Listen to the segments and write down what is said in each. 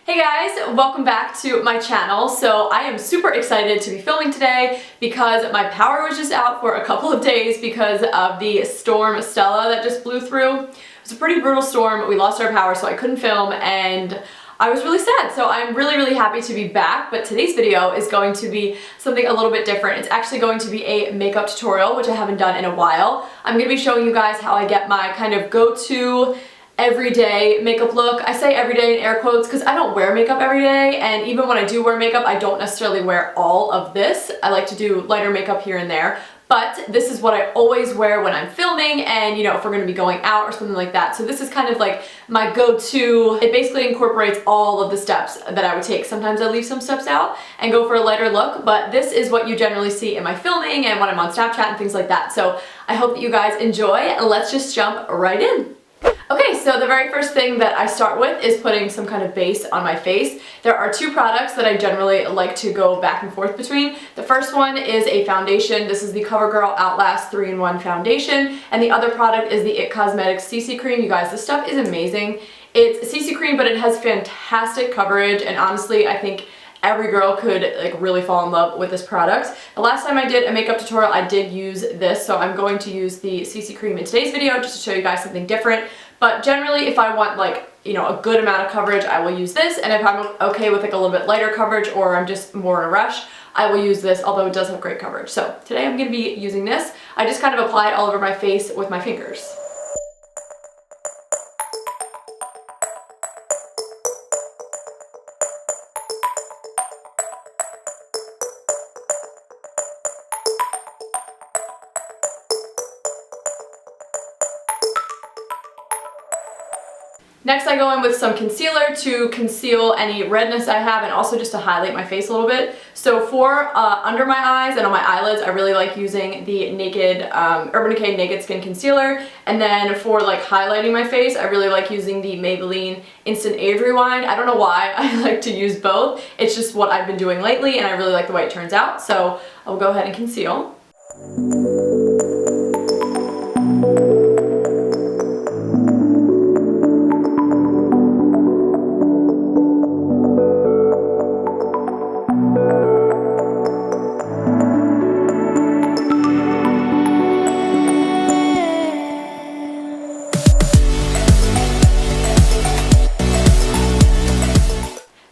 Hey guys, welcome back to my channel. So I am super excited to be filming today because my power was just out for a couple of days because of the storm Stella that just blew through. It was a pretty brutal storm. We lost our power, so I couldn't film and I was really sad. So I'm really happy to be back, but today's video is going to be something a little bit different. It's actually going to be a makeup tutorial, which I haven't done in a while. I'm going to be showing you guys how I get my kind of go-to everyday makeup look. I say everyday in air quotes because I don't wear makeup every day, and even when I do wear makeup, I don't necessarily wear all of this. I like to do lighter makeup here and there, but this is what I always wear when I'm filming and, you know, if we're going to be going out or something like that. So this is kind of like my go-to. It basically incorporates all of the steps that I would take. Sometimes I leave some steps out and go for a lighter look, but this is what you generally see in my filming and when I'm on Snapchat and things like that. So I hope that you guys enjoy. Let's just jump right in. Okay, so the very first thing that I start with is putting some kind of base on my face. There are two products that I generally like to go back and forth between. The first one is a foundation. This is the CoverGirl Outlast 3-in-1 foundation, and the other product is the IT Cosmetics CC Cream. You guys, this stuff is amazing. It's CC Cream, but it has fantastic coverage, and honestly, I think every girl could like really fall in love with this product. The last time I did a makeup tutorial, I did use this, so I'm going to use the CC Cream in today's video just to show you guys something different. But generally, if I want like, you know, a good amount of coverage, I will use this, and if I'm okay with like a little bit lighter coverage or I'm just more in a rush, I will use this, although it does have great coverage. So today I'm going to be using this. I just kind of apply it all over my face with my fingers. Next, I go in with some concealer to conceal any redness I have and also just to highlight my face a little bit. So for under my eyes and on my eyelids, I really like using the Urban Decay Naked Skin Concealer. And then for like highlighting my face, I really like using the Maybelline Instant Age Rewind. I don't know why I like to use both. It's just what I've been doing lately and I really like the way it turns out. So I'll go ahead and conceal.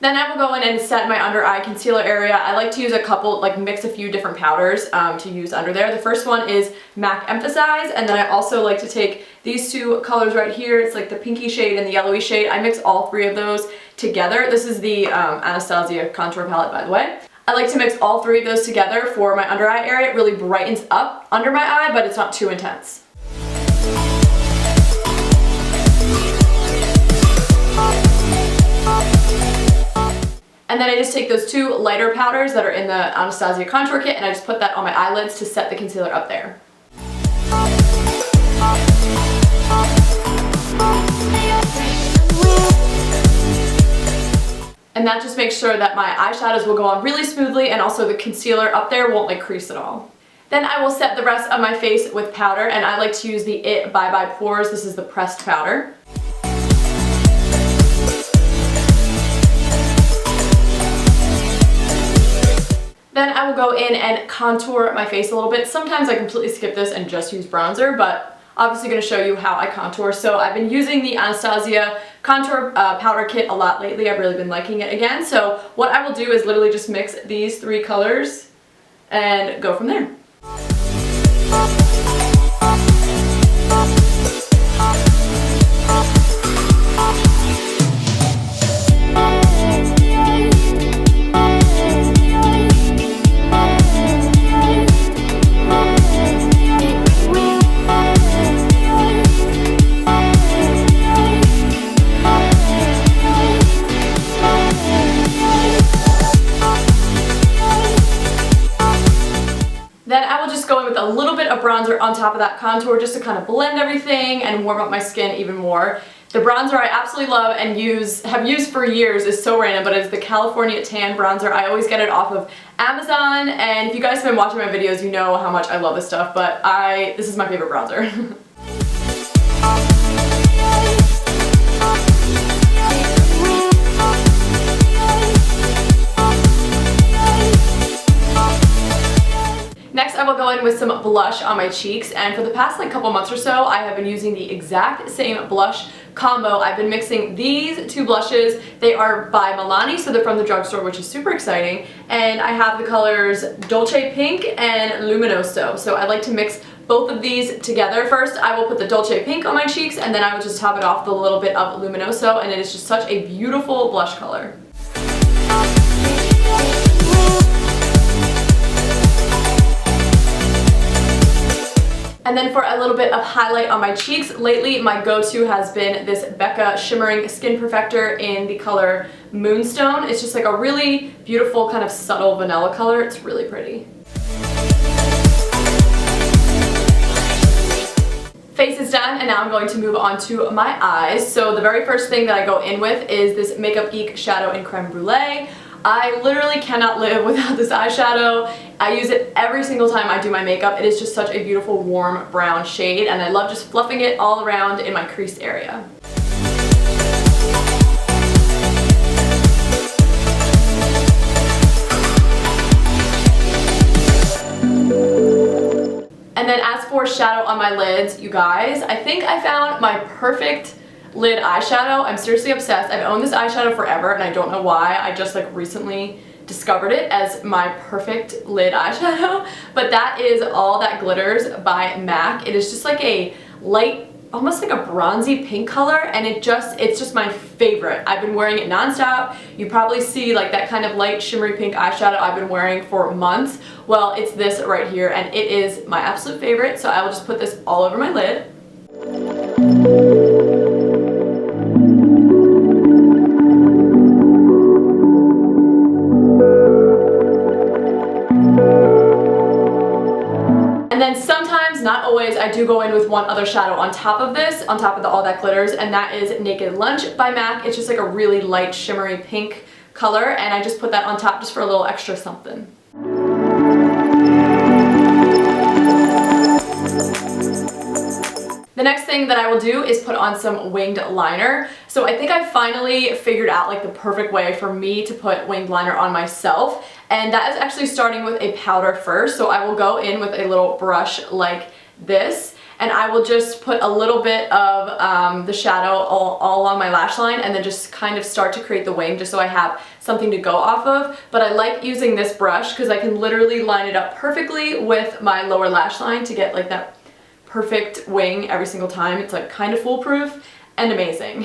Then I will go in and set my under eye concealer area. I like to use a couple, like mix a few different powders to use under there. The first one is MAC Emphasize, and then I also like to take these two colors right here. It's like the pinky shade and the yellowy shade. I mix all three of those together. This is the Anastasia contour palette, by the way. I like to mix all three of those together for my under eye area. It really brightens up under my eye, but it's not too intense. And then I just take those two lighter powders that are in the Anastasia contour kit and I just put that on my eyelids to set the concealer up there. And that just makes sure that my eyeshadows will go on really smoothly and also the concealer up there won't like crease at all. Then I will set the rest of my face with powder, and I like to use the IT Bye Bye Pores. This is the pressed powder. Then I will go in and contour my face a little bit. Sometimes I completely skip this and just use bronzer, but obviously going to show you how I contour. So I've been using the Anastasia contour powder kit a lot lately. I've really been liking it again. So what I will do is literally just mix these three colors and go from there. Then I will just go in with a little bit of bronzer on top of that contour just to kind of blend everything and warm up my skin even more. The bronzer I absolutely love and have used for years is so random, but it's the California Tan bronzer. I always get it off of Amazon, and if you guys have been watching my videos, you know how much I love this stuff, but this is my favorite bronzer. in with some blush on my cheeks, and for the past like couple months or so I have been using the exact same blush combo. I've been mixing these two blushes. They are by Milani, so they're from the drugstore, which is super exciting, and I have the colors Dolce Pink and Luminoso. So I like to mix both of these together. First I will put the Dolce Pink on my cheeks, and then I will just top it off with a little bit of Luminoso, and it is just such a beautiful blush color. And then for a little bit of highlight on my cheeks, lately my go-to has been this Becca Shimmering Skin Perfector in the color Moonstone. It's just like a really beautiful kind of subtle vanilla color. It's really pretty. Face is done, and now I'm going to move on to my eyes. So the very first thing that I go in with is this Makeup Geek Shadow in Creme Brulee. I literally cannot live without this eyeshadow. I use it every single time I do my makeup. It is just such a beautiful warm brown shade, and I love just fluffing it all around in my crease area. And then as for shadow on my lids, you guys, I think I found my perfect lid eyeshadow. I'm seriously obsessed. I've owned this eyeshadow forever, and I don't know why. I just like recently discovered it as my perfect lid eyeshadow. But that is All That Glitters by MAC. It is just like a light, almost like a bronzy pink color, and it's just my favorite. I've been wearing it nonstop. You probably see like that kind of light shimmery pink eyeshadow I've been wearing for months. Well, it's this right here, and it is my absolute favorite, so I will just put this all over my lid. And then sometimes, not always, I do go in with one other shadow on top of this, on top of the All That Glitters, and that is Naked Lunch by MAC. It's just like a really light shimmery pink color, and I just put that on top just for a little extra something. The next thing that I will do is put on some winged liner. So I think I finally figured out like the perfect way for me to put winged liner on myself, and that is actually starting with a powder first. So I will go in with a little brush like this, and I will just put a little bit of the shadow all along my lash line, and then just kind of start to create the wing just so I have something to go off of. But I like using this brush because I can literally line it up perfectly with my lower lash line to get like that perfect wing every single time. It's like kind of foolproof and amazing.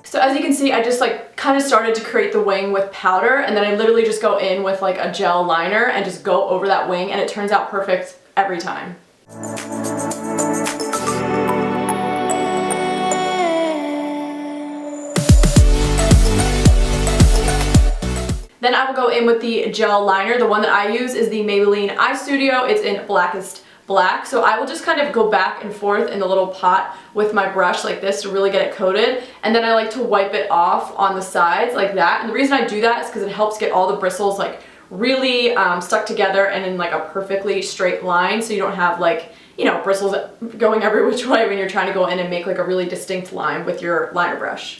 So as you can see, I just like kind of started to create the wing with powder, and then I literally just go in with like a gel liner and just go over that wing, and it turns out perfect every time. Then I will go in with the gel liner. The one that I use is the Maybelline Eye Studio. It's in Blackest Black. So I will just kind of go back and forth in the little pot with my brush like this to really get it coated. And then I like to wipe it off on the sides like that. And the reason I do that is because it helps get all the bristles like really stuck together and in like a perfectly straight line, so you don't have like, you know, bristles going every which way when you're trying to go in and make like a really distinct line with your liner brush.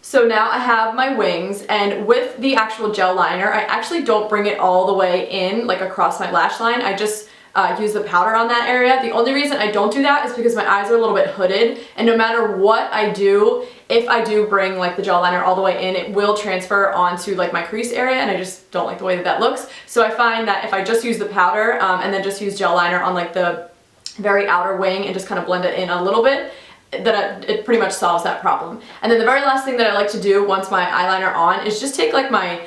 So now I have my wings, and with the actual gel liner, I actually don't bring it all the way in, like across my lash line. I just use the powder on that area. The only reason I don't do that is because my eyes are a little bit hooded, and no matter what I do, if I do bring like the gel liner all the way in, it will transfer onto like my crease area, and I just don't like the way that that looks. So I find that if I just use the powder and then just use gel liner on like the very outer wing and just kind of blend it in a little bit, that it pretty much solves that problem. And then the very last thing that I like to do once my eyeliner on is just take like my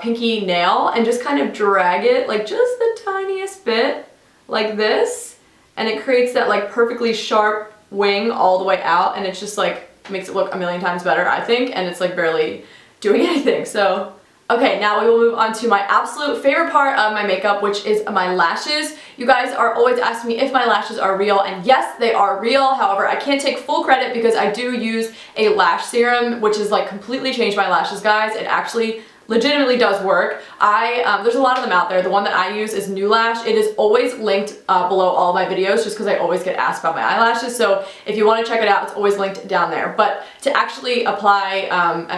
pinky nail and just kind of drag it like just the tiniest bit like this, and it creates that like perfectly sharp wing all the way out, and it's just like makes it look a million times better, I think, and it's like barely doing anything. So Okay, now we will move on to my absolute favorite part of my makeup, which is my lashes. You guys are always asking me if my lashes are real, and yes, they are real. However, I can't take full credit because I do use a lash serum, which has like completely changed my lashes, guys. It actually legitimately does work. There's a lot of them out there. The one that I use is New Lash. It is always linked below all my videos just because I always get asked about my eyelashes. So if you want to check it out, it's always linked down there. But to actually apply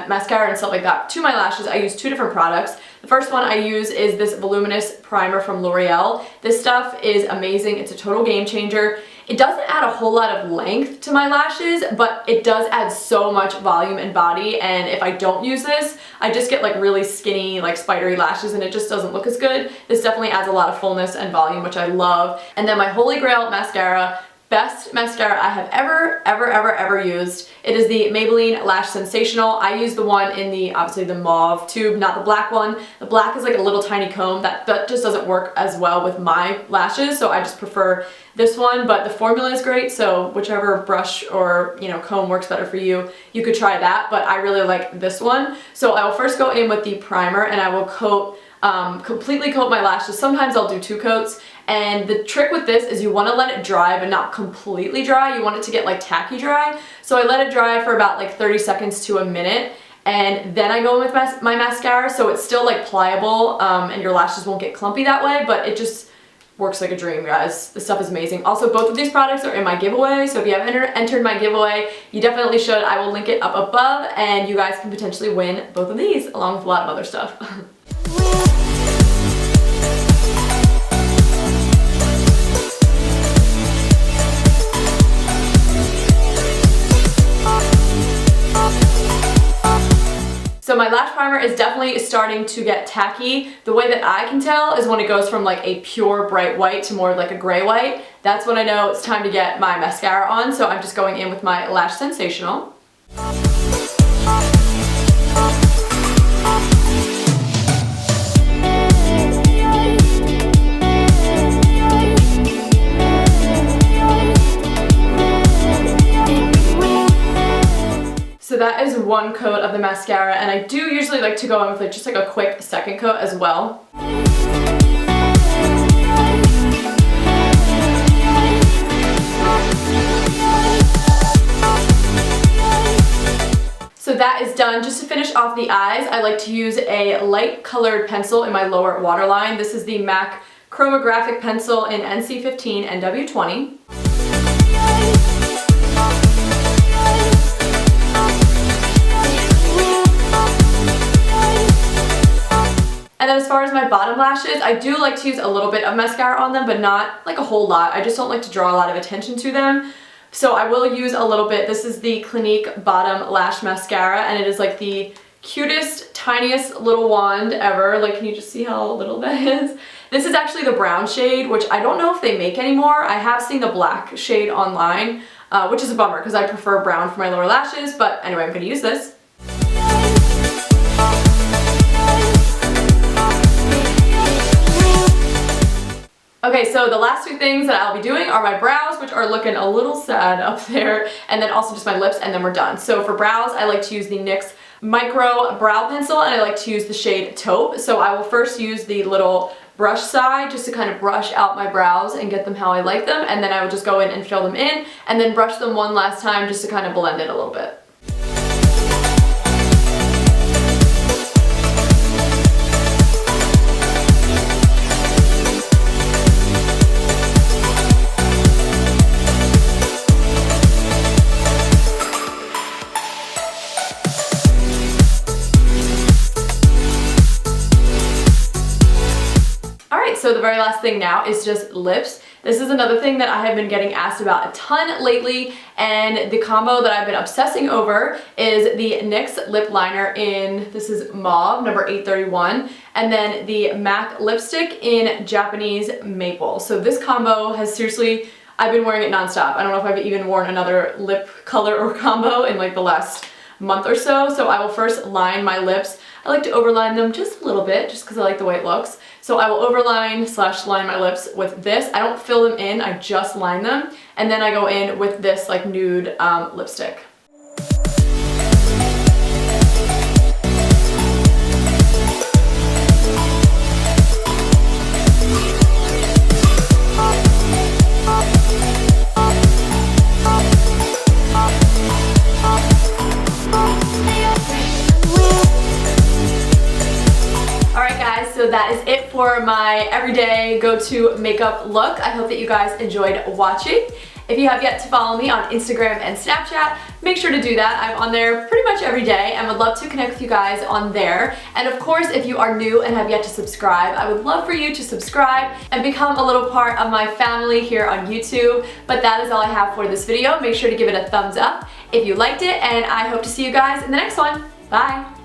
mascara and stuff like that to my lashes, I use two different products. The first one I use is this voluminous primer from L'Oreal. This stuff is amazing. It's a total game changer. It doesn't add a whole lot of length to my lashes, but it does add so much volume and body, and if I don't use this, I just get like really skinny, like spidery lashes, and it just doesn't look as good. This definitely adds a lot of fullness and volume, which I love. And then my Holy Grail mascara, best mascara I have ever used. It is the Maybelline Lash Sensational. I use the one in the, obviously the mauve tube, not the black one. The black is like a little tiny comb that just doesn't work as well with my lashes, so I just prefer this one, but the formula is great, so whichever brush or, you know, comb works better for you, you could try that, but I really like this one. So I will first go in with the primer and I will completely coat my lashes. Sometimes I'll do 2 coats, and the trick with this is you want to let it dry but not completely dry. You want it to get like tacky dry. So I let it dry for about like 30 seconds to a minute, and then I go in with my mascara, so it's still like pliable and your lashes won't get clumpy that way, but it just works like a dream, guys. This stuff is amazing. Also, both of these products are in my giveaway, so if you haven't entered my giveaway, you definitely should. I will link it up above, and you guys can potentially win both of these along with a lot of other stuff. So my lash primer is definitely starting to get tacky. The way that I can tell is when it goes from like a pure bright white to more of like a gray white. That's when I know it's time to get my mascara on. So I'm just going in with my Lash Sensational. So that is one coat of the mascara, and I do usually like to go in with like just like a quick second coat as well. So that is done. Just to finish off the eyes, I like to use a light colored pencil in my lower waterline. This is the MAC Chromographic Pencil in NC15 and W20. And then as far as my bottom lashes, I do like to use a little bit of mascara on them, but not like a whole lot. I just don't like to draw a lot of attention to them. So I will use a little bit. This is the Clinique Bottom Lash Mascara, and it is like the cutest, tiniest little wand ever. Like, can you just see how little that is? This is actually the brown shade, which I don't know if they make anymore. I have seen the black shade online, which is a bummer because I prefer brown for my lower lashes, but anyway, I'm going to use this. Okay, so the last 2 things that I'll be doing are my brows, which are looking a little sad up there, and then also just my lips, and then we're done. So for brows, I like to use the NYX Micro Brow Pencil, and I like to use the shade Taupe. So I will first use the little brush side just to kind of brush out my brows and get them how I like them, and then I will just go in and fill them in, and then brush them one last time just to kind of blend it a little bit. So the very last thing now is just lips. This is another thing that I have been getting asked about a ton lately, and the combo that I've been obsessing over is the NYX lip liner in, this is mauve, number 831, and then the MAC lipstick in Japanese maple. So this combo has seriously, I've been wearing it nonstop. I don't know if I've even worn another lip color or combo in like the last month or so. So I will first line my lips. I like to overline them just a little bit just because I like the way it looks. So I will overline / line my lips with this. I don't fill them in, I just line them. And then I go in with this like nude lipstick. my everyday go-to makeup look. I hope that you guys enjoyed watching. If you have yet to follow me on Instagram and Snapchat, make sure to do that. I'm on there pretty much every day and would love to connect with you guys on there. And of course, if you are new and have yet to subscribe, I would love for you to subscribe and become a little part of my family here on YouTube. But that is all I have for this video. Make sure to give it a thumbs up if you liked it, and I hope to see you guys in the next one. Bye!